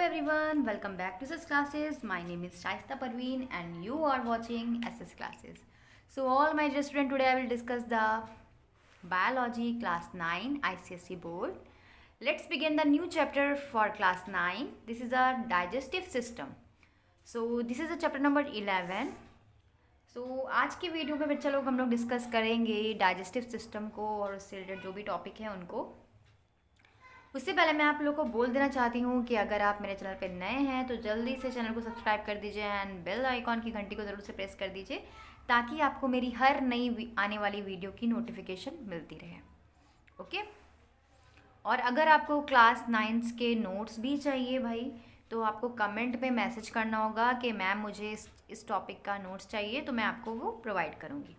everyone, welcome back to SS classes. My name is Shaista Parveen and you are watching SS classes. So all my dear students, today I will discuss the biology class 9 ICSE board. Let's begin the new chapter for class 9. This is a digestive system. So this is the chapter number 11. So आज की video में बच्चा लोग हम लोग discuss करेंगे digestive system को और उससे रिलेटेड जो भी टॉपिक है उनको। उससे पहले मैं आप लोगों को बोल देना चाहती हूँ कि अगर आप मेरे चैनल पे नए हैं तो जल्दी से चैनल को सब्सक्राइब कर दीजिए एंड बेल आइकॉन की घंटी को ज़रूर से प्रेस कर दीजिए ताकि आपको मेरी हर नई आने वाली वीडियो की नोटिफिकेशन मिलती रहे। ओके, और अगर आपको क्लास 9 के नोट्स भी चाहिए भाई तो आपको कमेंट पे मैसेज करना होगा कि मैम मुझे इस टॉपिक का नोट्स चाहिए, तो मैं आपको वो प्रोवाइड करूँगी।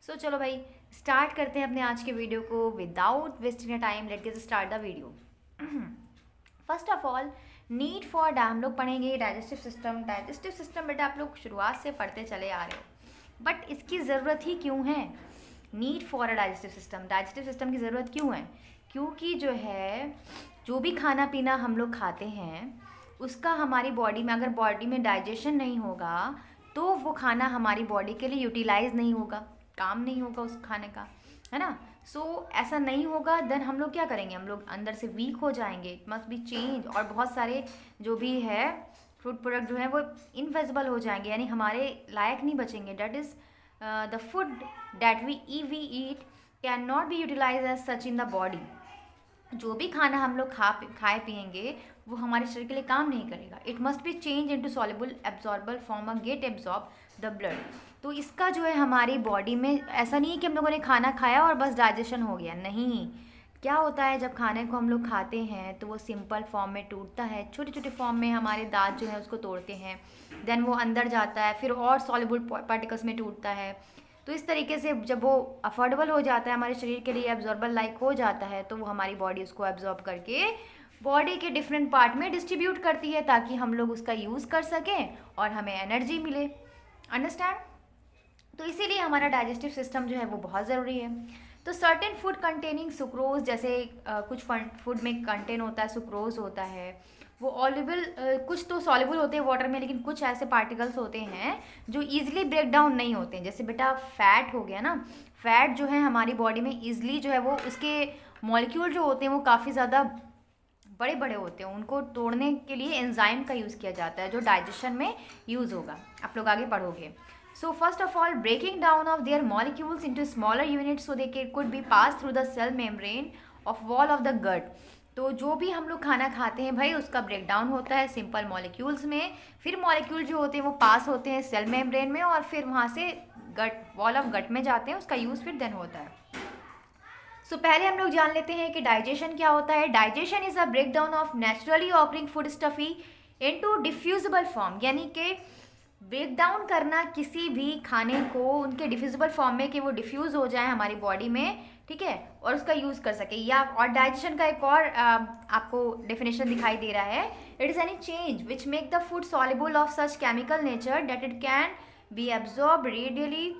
सो चलो भाई स्टार्ट करते हैं अपने आज के वीडियो को without wasting a time. Let get start the video. First of all need for हम लोग पढ़ेंगे डाइजेस्टिव सिस्टम। डाइजेस्टिव सिस्टम बेटा आप लोग शुरुआत से पढ़ते चले आ रहे हो, बट इसकी ज़रूरत ही क्यों है? Need for a digestive system, digestive system की ज़रूरत क्यों है? क्योंकि जो है जो भी खाना पीना हम लोग खाते हैं उसका हमारी बॉडी में अगर बॉडी में डाइजेशन नहीं होगा तो वो खाना हमारी बॉडी के लिए यूटिलाइज नहीं होगा, काम नहीं होगा उस खाने का, है ना। सो ऐसा नहीं होगा देन हम लोग क्या करेंगे, हम लोग अंदर से वीक हो जाएंगे। It must be change. और बहुत सारे जो भी है फूड प्रोडक्ट जो है वो इनफेजिबल हो जाएंगे, यानी हमारे लायक नहीं बचेंगे। That is the food that we eat can not be utilize as such in the body. जो भी खाना हम लोग खाए पिएंगे वो हमारे शरीर के लिए काम नहीं करेगा। It must be change into soluble absorbable form a get absorb the blood. तो इसका जो है हमारी बॉडी में ऐसा नहीं है कि हम लोगों ने खाना खाया और बस डाइजेशन हो गया, नहीं। क्या होता है जब खाने को हम लोग खाते हैं तो वो सिंपल फॉर्म में टूटता है, छोटे छोटे फॉर्म में हमारे दांत जो है उसको तोड़ते हैं, देन वो अंदर जाता है, फिर और सॉल्युबल पार्टिकल्स में टूटता है। तो इस तरीके से जब वो अफोर्डेबल हो जाता है हमारे शरीर के लिए, एब्जॉर्बल लाइक हो जाता है, तो वो हमारी बॉडी उसको एब्जॉर्ब करके बॉडी के डिफरेंट पार्ट में डिस्ट्रीब्यूट करती है ताकि हम लोग उसका यूज़ कर सकें और हमें एनर्जी मिले। अंडरस्टैंड? तो इसीलिए हमारा डाइजेस्टिव सिस्टम जो है वो बहुत ज़रूरी है। तो सर्टेन फूड कंटेनिंग सुक्रोज, जैसे कुछ फूड में कंटेन होता है सुक्रोज होता है, वो ऑलिबल कुछ तो सॉल्युबल होते हैं वाटर में, लेकिन कुछ ऐसे पार्टिकल्स होते हैं जो ईजिली ब्रेक डाउन नहीं होते हैं। जैसे बेटा फैट हो गया ना, फैट जो है हमारी बॉडी में ईजिली जो है वो उसके मॉलिक्यूल जो होते हैं वो काफ़ी ज़्यादा बड़े बड़े होते हैं, उनको तोड़ने के लिए एंजाइम का यूज़ किया जाता है जो डाइजेशन में यूज़ होगा। आप लोग आगे पढ़ोगे। So first of all, breaking down of their molecules into smaller units so they could be passed through the cell membrane of wall of the gut. तो जो भी हम लोग खाना खाते हैं भाई उसका ब्रेक डाउन होता है सिंपल मॉलिक्यूल्स में, फिर मॉलिक्यूल जो होते हैं वो पास होते हैं सेल मेम्ब्रेन में और फिर वहाँ से गट वॉल ऑफ गट में जाते हैं, उसका यूज़ फिर देन होता है। सो पहले हम लोग जान लेते हैं कि डाइजेशन क्या होता है। Digestion is a break down of naturally occurring food stuffy into diffusible form, यानी कि ब्रेक डाउन करना किसी भी खाने को उनके डिफ्यूजिबल फॉर्म में कि वो डिफ्यूज़ हो जाए हमारी बॉडी में, ठीक है, और उसका यूज़ कर सके। या और डाइजेशन का एक और आपको डेफिनेशन दिखाई दे रहा है, it is any change which make the food soluble of such chemical nature that it can be absorb radially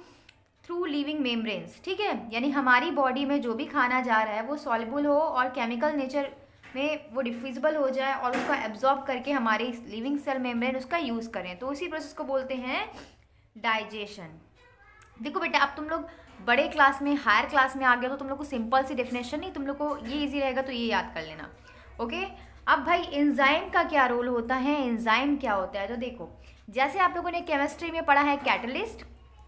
through living membranes. ठीक है, यानी हमारी बॉडी में जो भी खाना जा रहा है वो सॉल्युबल हो और केमिकल नेचर में वो डिफ्यूजिबल हो जाए और उसको एब्जॉर्ब करके हमारे लिविंग सेल मेम्ब्रेन उसका यूज़ करें, तो उसी प्रोसेस को बोलते हैं डाइजेशन। देखो बेटा अब तुम लोग बड़े क्लास में हायर क्लास में आ गए तो तुम लोग को सिंपल सी डेफिनेशन नहीं, तुम लोग को ये इजी रहेगा तो ये याद कर लेना। ओके, अब भाई एंजाइम का क्या रोल होता है, एंजाइम क्या होता है? तो देखो जैसे आप लोगों ने केमिस्ट्री में पढ़ा है कैटलिस्ट,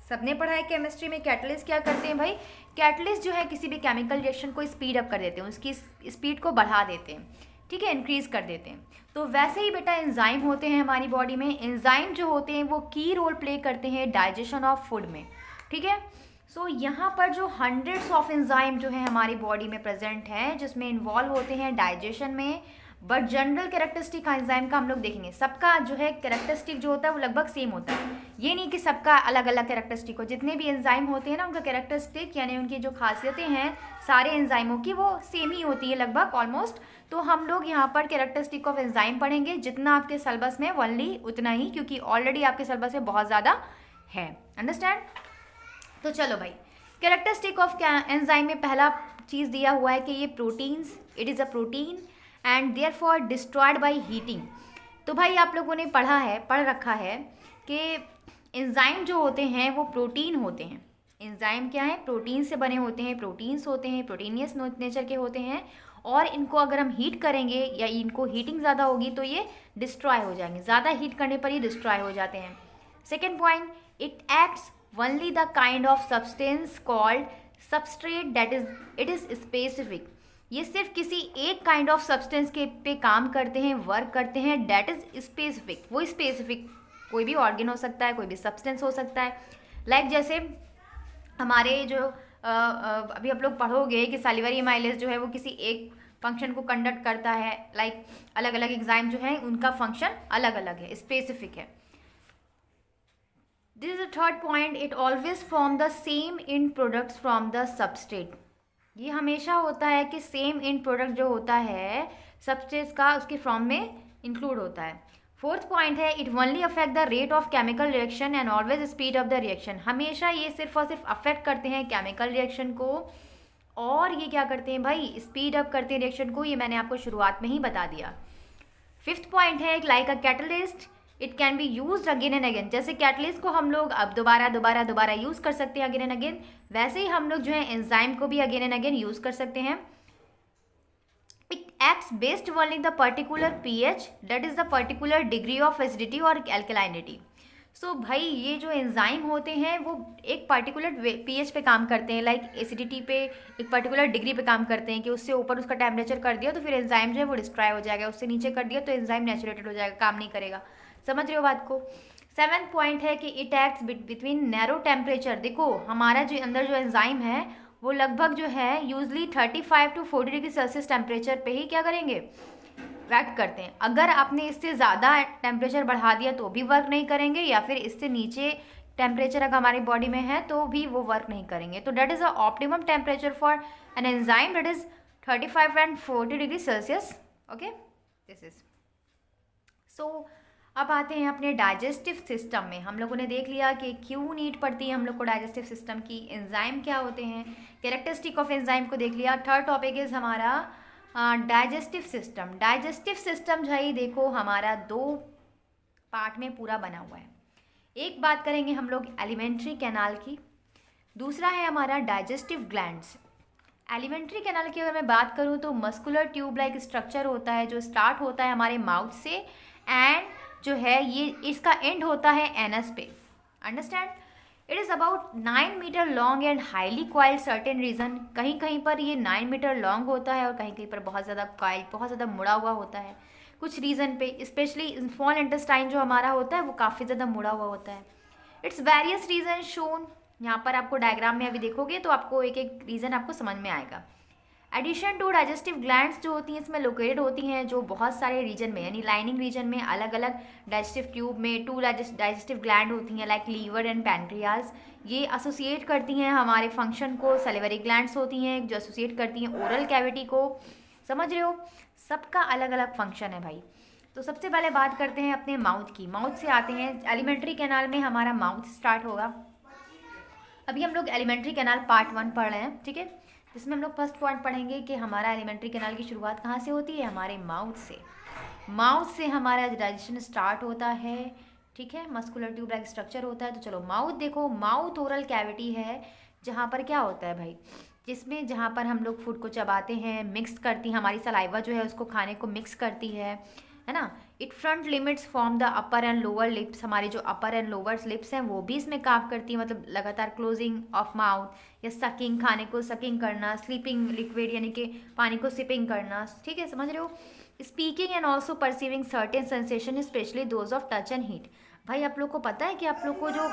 सबने पढ़ा है केमिस्ट्री में कैटलिस्ट क्या करते हैं भाई, कैटलिस्ट जो है किसी भी केमिकल रिएक्शन को स्पीड अप कर देते हैं, उसकी स्पीड को बढ़ा देते हैं, ठीक है, इंक्रीज कर देते हैं। तो वैसे ही बेटा एंजाइम होते हैं हमारी बॉडी में। एंजाइम जो होते हैं वो की रोल प्ले करते हैं डाइजेशन ऑफ फूड में, ठीक है। सो यहाँ पर जो हंड्रेड्स ऑफ एंजाइम जो है हमारी बॉडी में प्रेजेंट हैं जिसमें इन्वॉल्व होते हैं डाइजेशन में, बट जनरल कैरेक्टरिस्टिक एंजाइम का हम लोग देखेंगे। सबका जो है कैरेक्टरिस्टिक जो होता है वो लगभग सेम होता है, ये नहीं कि सबका अलग अलग कैरेक्टरिस्टिक हो। जितने भी एंजाइम होते हैं ना उनका कैरेक्टरिस्टिक यानी उनकी जो खासियतें हैं सारे एंजाइमों की वो सेम ही होती है लगभग ऑलमोस्ट। तो हम लोग यहाँ पर कैरेक्टरिस्टिक ऑफ एंजाइम पढ़ेंगे, जितना आपके सिलेबस में ओनली उतना ही, क्योंकि ऑलरेडी आपके सिलेबस में बहुत ज़्यादा है। अंडरस्टैंड? तो चलो भाई कैरेक्टरिस्टिक ऑफ एंजाइम में पहला चीज़ दिया हुआ है कि ये proteins, it is a protein and therefore destroyed by heating. तो भाई आप लोगों ने पढ़ रखा है कि एंजाइम जो होते हैं वो प्रोटीन होते हैं। एंजाइम क्या है? प्रोटीन से बने होते हैं, प्रोटीन्स होते हैं, प्रोटीनियस नेचर के होते हैं, और इनको अगर हम हीट करेंगे या इनको हीटिंग ज़्यादा होगी तो ये डिस्ट्रॉय हो जाएंगे। ज़्यादा हीट करने पर ये डिस्ट्रॉय हो जाते हैं। Second point, it acts only the kind of substance called substrate that is it is specific. ये सिर्फ किसी एक काइंड ऑफ सब्सटेंस के पे काम करते हैं, वर्क करते हैं, दैट इज स्पेसिफिक। वो स्पेसिफिक कोई भी ऑर्गेन हो सकता है, कोई भी सब्सटेंस हो सकता है। लाइक जैसे हमारे जो अभी आप लोग पढ़ोगे कि सैलिवरी एमाइलेज जो है वो किसी एक फंक्शन को कंडक्ट करता है। लाइक अलग अलग एंजाइम जो है उनका फंक्शन अलग अलग है, स्पेसिफिक है। This is the third point, it always form the same and products from the substrate. ये हमेशा होता है कि सेम एंड प्रोडक्ट जो होता है सबस्ट्रेट का उसके फॉर्म में इंक्लूड होता है। फोर्थ पॉइंट है, it only affect the rate of chemical reaction and always speed up the reaction. हमेशा ये सिर्फ और सिर्फ अफेक्ट करते हैं केमिकल रिएक्शन को, और ये क्या करते हैं भाई? स्पीड अप करते हैं रिएक्शन को। ये मैंने आपको शुरुआत में ही बता दिया। फिफ्थ पॉइंट है, like a catalyst it can be use again and again. जैसे कैटलिस्ट को हम लोग अब दोबारा यूज कर सकते हैं अगेन एंड अगेन, वैसे ही हम लोग जो है एंजाइम को भी अगेन एंड अगेन यूज कर सकते हैं। It acts based only the particular pH, that is the particular degree of acidity और alkalinity. So भाई ये जो एंजाइम होते हैं वो एक पर्टिकुलर pH पे काम करते हैं, लाइक एसिडिटी पे एक पर्टिकुलर डिग्री पे काम करते हैं कि उससे ऊपर उसका टेम्परेचर कर दिया तो फिर एंजाइम जो है वो डिस्ट्रॉय हो जाएगा, उससे नीचे कर दिया तो एंजाइम नेचुरेटेड हो जाएगा, काम नहीं करेगा। समझ रहे हो बात को? सेवेंथ पॉइंट है कि it acts between narrow temperature. देखो हमारा जो अंदर जो एंजाइम है वो लगभग जो है usually 35 to 40 degree Celsius temperature पे ही क्या करेंगे? एक्ट करते हैं। अगर आपने इससे ज़्यादा टेम्परेचर बढ़ा दिया तो भी वर्क नहीं करेंगे, या फिर इससे नीचे टेम्परेचर अगर हमारी बॉडी में है तो भी वो वर्क नहीं करेंगे। तो that is a optimum temperature for an enzyme, that is 35 and 40 degree Celsius. Okay, this is so. अब आते हैं अपने डाइजेस्टिव सिस्टम में। हम लोगों ने देख लिया कि क्यों नीड पड़ती है हम लोग को डाइजेस्टिव सिस्टम की, एंजाइम क्या होते हैं, कैरेक्टरिस्टिक ऑफ एंजाइम को देख लिया। थर्ड टॉपिक इज हमारा डाइजेस्टिव सिस्टम। डाइजेस्टिव सिस्टम भाई देखो हमारा दो पार्ट में पूरा बना हुआ है। एक बात करेंगे हम लोग एलिमेंट्री कैनाल की, दूसरा है हमारा डाइजेस्टिव ग्लैंड्स। एलिमेंट्री कैनाल की अगर मैं बात करूँ तो मस्कुलर ट्यूब लाइक स्ट्रक्चर होता है जो स्टार्ट होता है हमारे माउथ से, एंड जो है ये इसका एंड होता है एनस पे। Understand? It is about 9 metre long and highly coiled. Certain region कहीं कहीं पर ये 9 मीटर लॉन्ग होता है और कहीं कहीं पर बहुत ज़्यादा क्वाइल्ड, बहुत ज़्यादा मुड़ा हुआ होता है। कुछ रीज़न पे स्पेशली स्मॉल इंटेस्टाइन जो हमारा होता है वो काफ़ी ज़्यादा मुड़ा हुआ होता है। It's various region shown. यहाँ पर आपको डायग्राम में अभी देखोगे तो आपको एक एक रीज़न आपको समझ में आएगा। एडिशन टू डाइजेस्टिव ग्लैंड्स जो होती हैं इसमें लोकेटेड होती हैं जो बहुत सारे रीजन में, यानी लाइनिंग रीजन में अलग अलग डाइजेस्टिव ट्यूब में 2 डाइजेस्टिव ग्लैंड होती हैं लाइक लीवर एंड पैनक्रियाज। ये एसोसिएट करती हैं हमारे फंक्शन को। सैलिवरी ग्लैंड्स होती हैं जो एसोसिएट करती हैं ओरल कैविटी को। समझ रहे हो? सबका अलग अलग फंक्शन है भाई। तो सबसे पहले बात करते हैं अपने माउथ की। माउथ से आते हैं, एलिमेंट्री कैनाल में हमारा माउथ स्टार्ट होगा। अभी हम लोग एलिमेंट्री कैनाल पार्ट 1 पढ़ रहे हैं, ठीक है, जिसमें हम लोग फर्स्ट पॉइंट पढ़ेंगे कि हमारा एलिमेंट्री कैनाल की शुरुआत कहाँ से होती है? हमारे माउथ से। माउथ से हमारा डाइजेशन स्टार्ट होता है, ठीक है। मस्कुलर ट्यूब लाइक स्ट्रक्चर होता है। तो चलो माउथ देखो, माउथ ओरल कैविटी है जहाँ पर क्या होता है भाई, जिसमें जहाँ पर हम लोग फूड को चबाते हैं, मिक्स करती हैं, हमारी सलाइवा जो है उसको खाने को मिक्स करती है ना। It front limits form the upper and lower lips. हमारी जो अपर एंड लोअर लिप्स हैं वो भी इसमें काम करती है, मतलब लगातार क्लोजिंग ऑफ माउथ या सकिंग, खाने को सकिंग करना, स्लीपिंग लिक्विड यानी कि पानी को सिपिंग करना, ठीक है, समझ रहे हो। Speaking and also perceiving certain sensation specially those of touch and heat. भाई आप लोग को पता है कि आप लोग को जो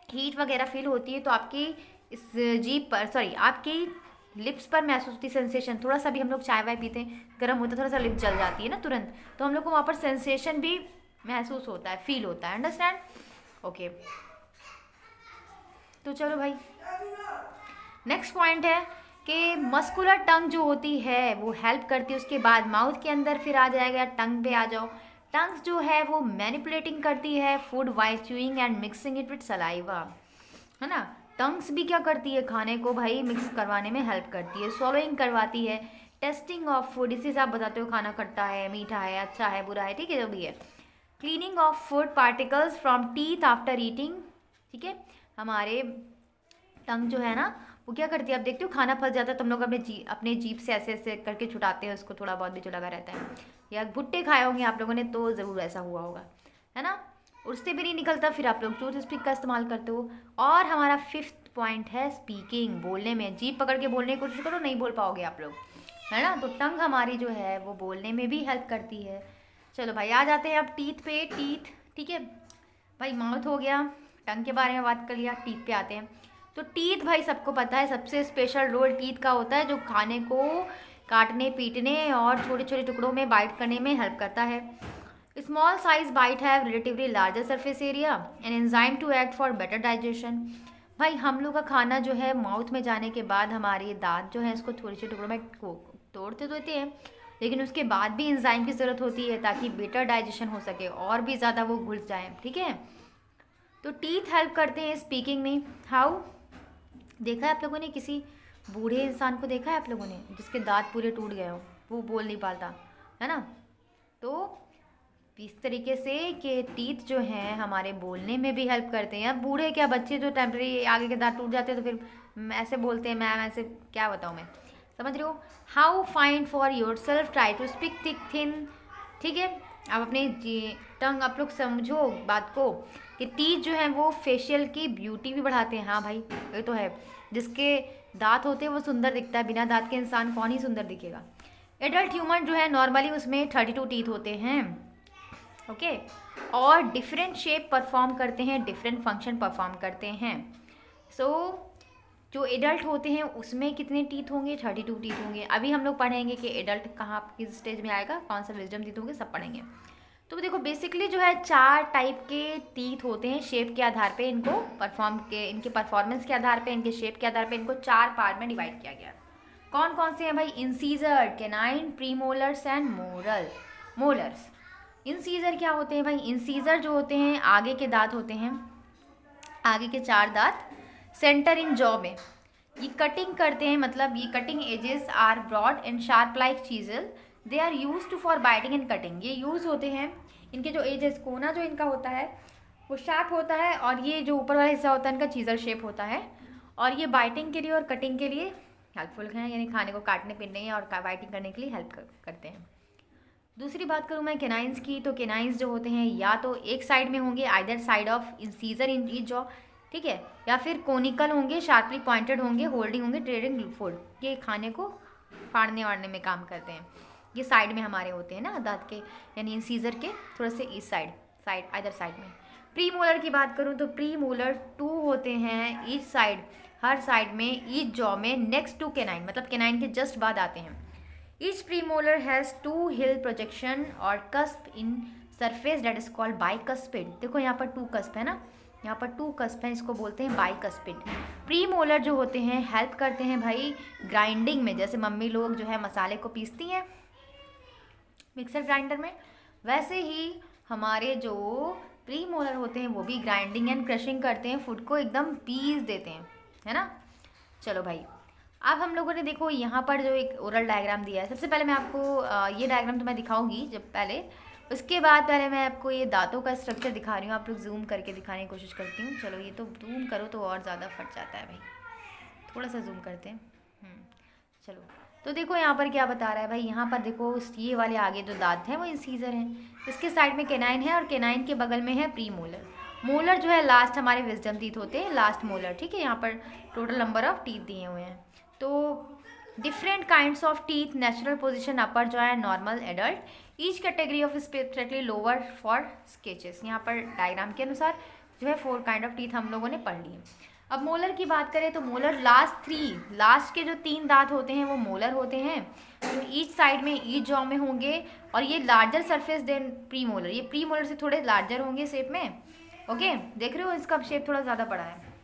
हीट वगैरह फील होती है तो आपकी इस जीभ पर, सॉरी आपकी लिप्स पर महसूस होती सेंसेशन। थोड़ा सा भी हम लोग चाय वाय पीते हैं, गर्म होता है, थोड़ा सा लिप जल जाती है ना तुरंत, तो हम लोग को वहाँ पर सेंसेशन भी महसूस होता है, फील होता है। अंडरस्टैंड? ओके, तो चलो भाई नेक्स्ट पॉइंट है कि मस्कुलर टंग जो होती है वो हेल्प करती है। उसके बाद माउथ के अंदर फिर आ जाएगा, टंग पे आ जाओ। टंग जो है वो मैनिपुलेटिंग करती है food while chewing and mixing it with saliva, है ना। टंग्स भी क्या करती है? खाने को भाई मिक्स करवाने में हेल्प करती है। स्वॉलोइंग करवाती है, टेस्टिंग ऑफ फूड, इससे आप बताते हो खाना खट्टा है, मीठा है, अच्छा है, बुरा है, ठीक है, जो भी है। Cleaning of food particles from teeth after eating, ठीक है। हमारे टंग जो है ना वो क्या करती है, आप देखते हो खाना फंस जाता है तो हम लोग अपने जीभ से ऐसे ऐसे करके छुटाते हैं उसको, थोड़ा बहुत भी जो लगा रहता है। या भुट्टे खाए होंगे आप लोगों ने तो ज़रूर ऐसा हुआ होगा, है ना। उससे भी नहीं निकलता, फिर आप लोग टूथ स्पीक का इस्तेमाल करते हो। और हमारा 5th पॉइंट है स्पीकिंग, बोलने में। जीभ पकड़ के बोलने की कोशिश करो, नहीं बोल पाओगे आप लोग, है ना। तो टंग हमारी जो है वो बोलने में भी हेल्प करती है। चलो भाई आ जाते हैं अब टीथ पे। टीथ, ठीक है भाई, माउथ हो गया, टंग के बारे में बात कर लिया, टीथ पे आते हैं। तो टीथ भाई सबको पता है सबसे स्पेशल रोल टीथ का होता है, जो खाने को काटने, पीटने और छोटे छोटे टुकड़ों में बाइट करने में हेल्प करता है। Small size bite have relatively larger surface area and enzyme to act for better digestion. भाई हम लोग का खाना जो है माउथ में जाने के बाद हमारे दांत जो है इसको छोटे छोटे टुकड़ों में तोड़ते देते हैं, लेकिन उसके बाद भी एंजाइम की ज़रूरत होती है ताकि बेटर डाइजेशन हो सके और भी ज़्यादा वो घुल जाए, ठीक है। तो टीथ हेल्प करते हैं स्पीकिंग में। हाउ, देखा है आप लोगों ने किसी बूढ़े इंसान को देखा है आप लोगों ने जिसके दांत पूरे टूट गए हो, वो बोल नहीं पाता, है ना। तो इस तरीके से कि टीथ जो हैं हमारे बोलने में भी हेल्प करते हैं। अब बूढ़े क्या, बच्चे जो टेम्परेरी आगे के दांत टूट जाते हैं तो फिर ऐसे बोलते हैं, मैम ऐसे, क्या बताऊँ मैं, समझ रहे हो। How find for yourself, try to speak thick thin, ठीक है। आप अपने टंग, आप लोग समझो बात को कि टीथ जो है वो फेशियल की ब्यूटी भी बढ़ाते हैं। हाँ भाई ये तो है, जिसके दांत होते हैं वो सुंदर दिखता है, बिना दांत के इंसान कौन ही सुंदर दिखेगा। एडल्ट ह्यूमन जो है नॉर्मली उसमें 32 टीथ होते हैं, ओके। और डिफरेंट शेप परफॉर्म करते हैं, डिफरेंट फंक्शन परफॉर्म करते हैं। सो जो एडल्ट होते हैं उसमें कितने टीथ होंगे, 32 टीथ होंगे। अभी हम लोग पढ़ेंगे कि एडल्ट कहाँ किस स्टेज में आएगा, कौन सा विजडम टीथ होंगे, सब पढ़ेंगे। तो देखो बेसिकली जो है 4 टाइप के टीथ होते हैं, शेप के आधार पे इनको इनके परफॉर्मेंस के आधार पे, इनके शेप के आधार पे इनको 4 पार्ट में डिवाइड किया गया। कौन कौन से हैं भाई, incisor, canine, premolars and molars. Incisor क्या होते हैं भाई, इंसीजर जो होते हैं आगे के दांत होते हैं, आगे के 4 दांत सेंटर इन जॉ में, ये कटिंग करते हैं, मतलब ये cutting edges are broad and sharp like chisel, they are use to for biting and cutting. ये यूज होते हैं, इनके जो एजेस, कोना जो इनका होता है वो शार्प होता है, और ये जो ऊपर वाला हिस्सा होता है इनका चीजल शेप होता है, और ये बाइटिंग के लिए और कटिंग के लिए हेल्पफुल हैं, यानी खाने को काटने पीटने और बाइटिंग करने के लिए हेल्प करते हैं। दूसरी बात करूँ मैं केनाइंस की, तो केनाइंस जो होते हैं या तो एक साइड में होंगे, either side of incisor in each jaw, ठीक है, या फिर कोनिकल होंगे, शार्पली पॉइंटेड होंगे, होल्डिंग होंगे, ट्रेडिंग फूड, ये खाने को फाड़ने वाड़ने में काम करते हैं। ये साइड में हमारे होते हैं ना दांत के, यानी इंसीजर के थोड़ा से इस साइड आइदर साइड में। प्री मोलर की बात करूँ तो प्री मोलर 2 होते हैं ईच साइड, हर साइड में, ईच जॉ में, नेक्स्ट टू केनाइन, मतलब केनाइन के जस्ट बाद आते हैं। Each premolar has 2 hill projection और cusp in surface that is called bicuspid. देखो यहाँ पर 2 कस्प है ना, यहाँ पर 2 कस्प हैं, इसको बोलते हैं बाइकस्पिड। प्रीमोलर जो होते हैं हेल्प करते हैं भाई ग्राइंडिंग में, जैसे मम्मी लोग जो है मसाले को पीसती हैं मिक्सर ग्राइंडर में, वैसे ही हमारे जो प्रीमोलर होते हैं वो भी ग्राइंडिंग एंड क्रशिंग करते हैं, फूड को एकदम पीस देते हैं, है ना। चलो भाई अब हम लोगों ने देखो यहाँ पर जो एक ओरल डायग्राम दिया है, सबसे पहले मैं आपको ये डायग्राम तो मैं दिखाऊंगी जब पहले, उसके बाद पहले मैं आपको ये दांतों का स्ट्रक्चर दिखा रही हूँ। आप लोग जूम करके दिखाने की कोशिश करती हूँ। चलो ये तो जूम करो तो और ज़्यादा फट जाता है भाई, थोड़ा सा जूम करते हैं। चलो तो देखो यहाँ पर क्या बता रहा है भाई, यहाँ पर देखो ये वाले आगे जो दांत हैं वो इंसीजर हैं, इसके साइड में केनाइन है और केनाइन के बगल में है प्री मोलर। मोलर जो है लास्ट हमारे विजडम टीथ होते हैं, लास्ट मोलर, ठीक है। यहाँ पर टोटल नंबर ऑफ टीथ दिए हुए हैं। तो different kinds of teeth, natural position, upper जो है, normal, adult, each category of specially lower for sketches. यहाँ पर डायग्राम के अनुसार जो है 4 काइंड ऑफ टीथ हम लोगों ने पढ़ लिए। अब मोलर की बात करें तो मोलर लास्ट के जो 3 दांत होते हैं वो मोलर होते हैं, जो ईच साइड में, ईच जॉ में होंगे, और ये larger surface than premolar, ये प्री मोलर से थोड़े लार्जर होंगे शेप में, ओके। देख रहे हो इसका शेप थोड़ा ज़्यादा बड़ा है।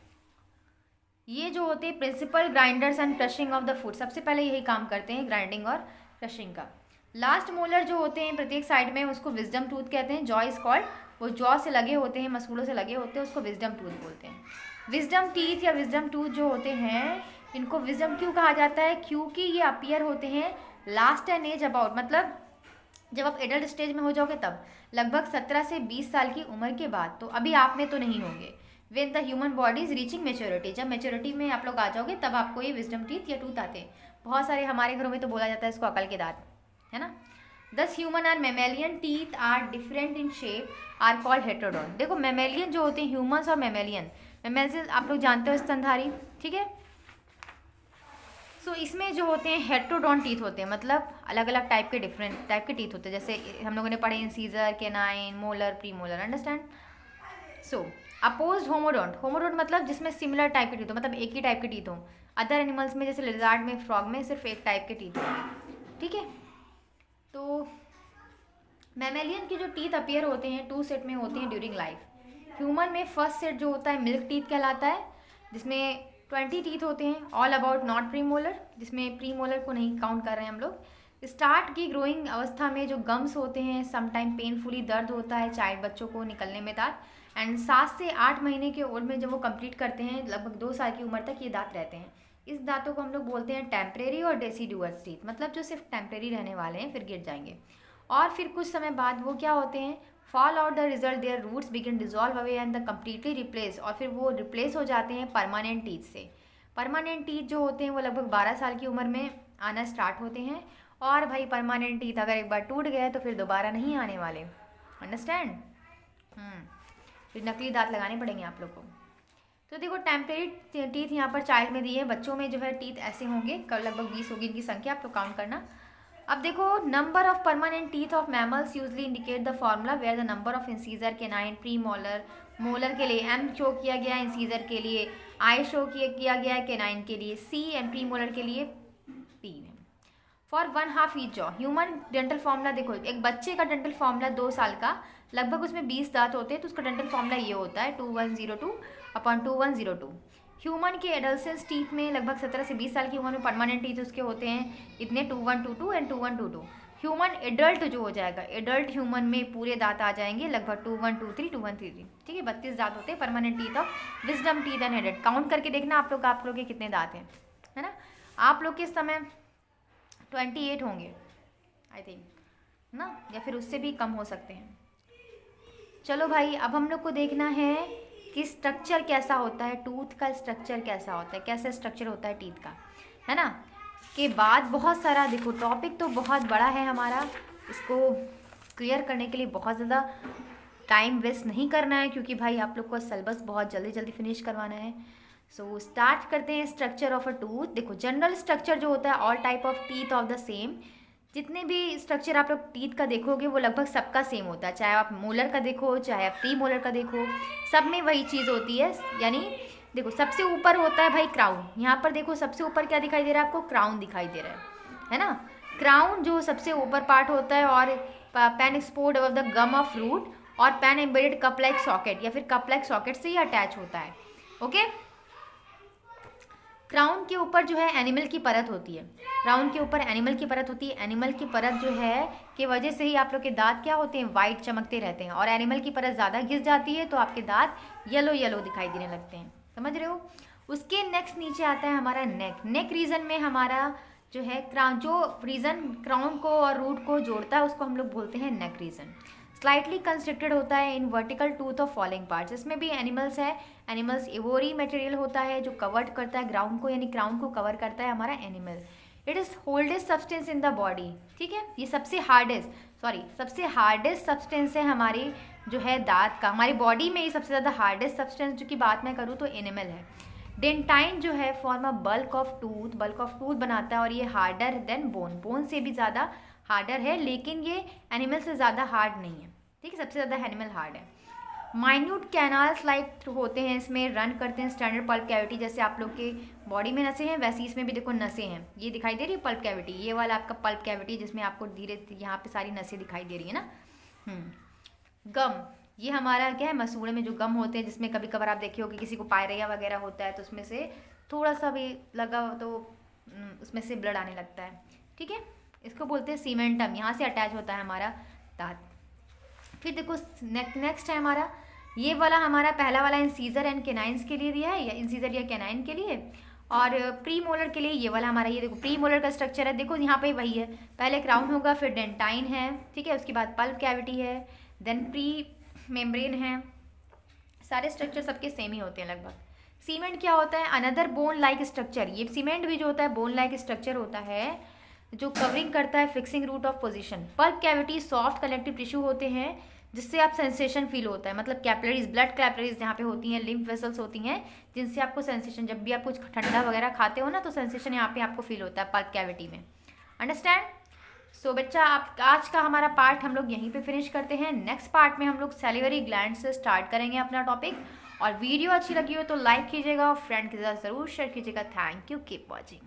ये जो होते हैं principal grinders and crushing of the food, सबसे पहले यही काम करते हैं ग्राइंडिंग और क्रशिंग का। लास्ट मोलर जो होते हैं प्रत्येक साइड में, उसको विजडम टूथ कहते हैं। जॉ इज कॉल्ड, वो जॉ से लगे होते हैं, मसूड़ों से लगे होते हैं, उसको विजडम टूथ बोलते हैं। विजडम टीथ या विजडम टूथ जो होते हैं, इनको विजडम क्यों कहा जाता है, क्योंकि ये अपीयर होते हैं लास्ट एन एज अबाउट, मतलब जब आप एडल्ट स्टेज में हो जाओगे तब, लगभग 17 से 20 साल की उम्र के बाद, तो अभी आप में तो नहीं होंगे। When the human body is reaching maturity, जब मेच्योरिटी में आप लोग आ जाओगे तब आपको ये विजडम टीथ या टूथ आते हैं। बहुत सारे हमारे घरों में तो बोला जाता है इसको अकल के दांत, है ना। Thus human or mammalian teeth are different in shape are called heterodont. देखो मेमेलियन जो होते हैं, ह्यूमन्स और मेमेलियन, मेमेलियन आप लोग जानते हो स्तनधारी, ठीक है। सो इसमें जो होते हैं हेटेरोडॉन टीथ होते हैं, मतलब अलग अलग टाइप के डिफरेंट टाइप के टीथ होते हैं, जैसे हम लोगों ने पढ़े incisor, canine, molar, premolar, understand. So suppose homodont, homodont मतलब जिसमें सिमिलर टाइप के टीथ हो, मतलब एक ही टाइप के टीथ हो। अदर एनिमल्स में जैसे लिजार्ड में, फ्रॉग में सिर्फ एक टाइप के टीथ होंगे, ठीक है। तो मैमेलियन के जो टीथ अपीयर होते हैं 2 सेट में होते हैं ड्यूरिंग लाइफ। ह्यूमन में फर्स्ट सेट जो होता है मिल्क टीथ कहलाता है, जिसमें 20 टीथ होते हैं, ऑल अबाउट नॉट प्रीमोलर, जिसमें प्रीमोलर को नहीं काउंट कर रहे हैं हम लोग। स्टार्ट की ग्रोइंग अवस्था में जो गम्स होते हैं, समटाइम पेनफुली दर्द होता है चाइल्ड बच्चों को निकलने में दांत, एंड 7 से 8 महीने के ओल्ड में जब वो कंप्लीट करते हैं, लगभग 2 साल की उम्र तक ये दांत रहते हैं। इस दांतों को हम लोग बोलते हैं टेम्परेरी और डेसिडुअस टीथ, मतलब जो सिर्फ टेम्परेरी रहने वाले हैं, फिर गिर जाएंगे। और फिर कुछ समय बाद वो क्या होते हैं, fall out the result, their roots begin dissolve away and the completely replace, और फिर वो रिप्लेस हो जाते हैं परमानेंट टीथ से। परमानेंट टीथ जो होते हैं वो लगभग 12 साल की उम्र में आना स्टार्ट होते हैं। और भाई परमानेंट टीथ अगर एक बार टूट गए तो फिर दोबारा नहीं आने वाले, अंडरस्टैंड। फिर नकली दांत लगाने पड़ेंगे आप लोग को। तो देखो टेम्परेरी टीथ यहाँ पर चाइल्ड में दिए हैं, बच्चों में जो है टीथ ऐसे होंगे, लगभग 20 होगी इनकी संख्या, आप लोग काउंट करना। अब देखो number of permanent teeth of mammals usually indicate the formula where the number of incisor, canine, premolar, molar के लिए M शो किया गया है, इंसीजर के लिए I शो किया गया है, केनाइन के लिए C एंड प्री मोलर के लिए P है। For 1/2 each jaw, human dental formula देखो, एक बच्चे का डेंटल फॉर्मूला 2 साल का, लगभग उसमें 20 दांत होते हैं, तो उसका डेंटल फॉर्मूला ये होता है 2102/2102। ह्यूमन के एडल्सेंस टीथ में लगभग 17 से 20 साल की उम्र में परमानेंट टीथ उसके होते हैं इतने 2122 एंड 2122। ह्यूमन एडल्ट जो हो जाएगा, एडल्ट ह्यूमन में पूरे दांत आ जाएंगे लगभग 2123 2133, ठीक है। 32 दांत होते हैं permanent teeth of wisdom teeth and headed. Count करके देखना आप लोग के कितने दांत हैं, है ना। आप लोग के इस समय 28 होंगे आई थिंक ना, या फिर उससे भी कम हो सकते हैं। चलो भाई अब हम लोग को देखना है कि स्ट्रक्चर कैसा होता है, टूथ का स्ट्रक्चर कैसा होता है, कैसा स्ट्रक्चर होता है टीथ का, है ना। के बाद बहुत सारा देखो टॉपिक तो बहुत बड़ा है हमारा, इसको क्लियर करने के लिए बहुत ज़्यादा टाइम वेस्ट नहीं करना है, क्योंकि भाई आप लोग को सिलेबस बहुत जल्दी जल्दी फिनिश करवाना है। सो स्टार्ट करते हैं स्ट्रक्चर ऑफ अ टूथ। देखो जनरल स्ट्रक्चर जो होता है, all type of teeth of the same, जितने भी स्ट्रक्चर आप लोग टीथ का देखोगे वो लगभग सबका सेम होता है, चाहे आप मोलर का देखो चाहे आप प्री मोलर का देखो, सब में वही चीज़ होती है। यानी देखो सबसे ऊपर होता है भाई क्राउन, यहाँ पर देखो सबसे ऊपर क्या दिखाई दे रहा है आपको, क्राउन दिखाई दे रहा है ना। क्राउन जो सबसे ऊपर पार्ट होता है, और pen exposed above the gum of root, और pen embedded cup like socket या फिर कप लाइक सॉकेट से ही अटैच होता है, ओके। क्राउन के ऊपर जो है एनिमल की परत होती है, क्राउन के ऊपर एनिमल की परत होती है। एनिमल की परत जो है के वजह से ही आप लोग के दांत क्या होते हैं, वाइट चमकते रहते हैं, और एनिमल की परत ज़्यादा घिस जाती है तो आपके दांत येलो येलो दिखाई देने लगते हैं, समझ रहे हो। उसके नेक्स्ट नीचे आता है हमारा नेक। नेक रीजन में हमारा जो है क्राउन, जो रीजन क्राउन को और रूट को जोड़ता है उसको हम लोग बोलते हैं नेक रीजन। स्लाइटली कंस्ट्रिक्टेड होता है in vertical tooth of following parts, इसमें भी एनिमल्स है, एनिमल्स एवोरी मटेरियल होता है जो कवर्ड करता है ग्राउंड को, यानी क्राउन को कवर करता है हमारा enamel. It is hardest substance in the body, ठीक है। ये सबसे हार्डेस्ट सब्सटेंस है हमारी जो है दांत का, हमारी बॉडी में ये सबसे ज़्यादा हार्डेस्ट सब्सटेंस जो की बात मैं करूँ तो एनिमल है। डेंटाइन जो है form a bulk of tooth बनाता है, और ये हार्डर देन बोन से भी ज़्यादा हार्डर है, लेकिन ये एनिमल से ज़्यादा हार्ड नहीं है, ठीक है। सबसे ज़्यादा एनिमल हार्ड है। माइन्यूट कैनाल्स लाइक होते हैं, इसमें रन करते हैं स्टैंडर्ड पल्प कैविटी, जैसे आप लोग के बॉडी में नसें हैं वैसे इसमें भी देखो नसें हैं, ये दिखाई दे रही है पल्प कैविटी, ये वाला आपका पल्प कैविटी जिसमें आपको धीरे यहाँ पे सारी नसें दिखाई दे रही है ना। गम, ये हमारा क्या है, मसूड़े में जो गम होते हैं, जिसमें कभी कभार आप देखे हो कि किसी को पायरिया वगैरह होता है तो उसमें से थोड़ा सा भी लगा तो उसमें से ब्लड आने लगता है, ठीक है। इसको बोलते हैं सीमेंटम, यहाँ से अटैच होता है हमारा दांत। फिर देखो नेक्स्ट है हमारा ये वाला, हमारा पहला वाला इंसीजर एंड केनाइंस के लिए दिया है, या इंसीजर या केनाइन के लिए, और प्री मोलर के लिए ये वाला हमारा, ये देखो प्री मोलर का स्ट्रक्चर है, देखो यहाँ पे वही है, पहले क्राउन होगा, फिर डेंटाइन है, ठीक है, उसके बाद पल्प कैविटी है, देन प्री मेम्ब्रेन है। सारे स्ट्रक्चर सबके सेम ही होते हैं लगभग। सीमेंट क्या होता है? Another bone like structure. ये सीमेंट भी जो होता है बोन लाइक स्ट्रक्चर होता है जो कवरिंग करता है fixing root of position. Pulp cavity soft connective tissue होते हैं जिससे आप सेंसेशन फील होता है, मतलब कैपिलरीज, ब्लड कैपिलरीज यहाँ पे होती हैं, लिम्फ वेसल्स होती हैं जिनसे आपको सेंसेशन, जब भी आप कुछ ठंडा वगैरह खाते हो ना तो सेंसेशन यहाँ पे आपको फील होता है पल्प कैविटी में। अंडरस्टैंड? सो बच्चा, आप आज का हमारा पार्ट हम लोग यहीं पे फिनिश करते हैं। नेक्स्ट पार्ट में हम लोग सैलिवरी ग्लैंड से स्टार्ट करेंगे अपना टॉपिक। और वीडियो अच्छी लगी हो तो लाइक कीजिएगा और फ्रेंड के साथ ज़रूर शेयर कीजिएगा। Thank you, keep watching.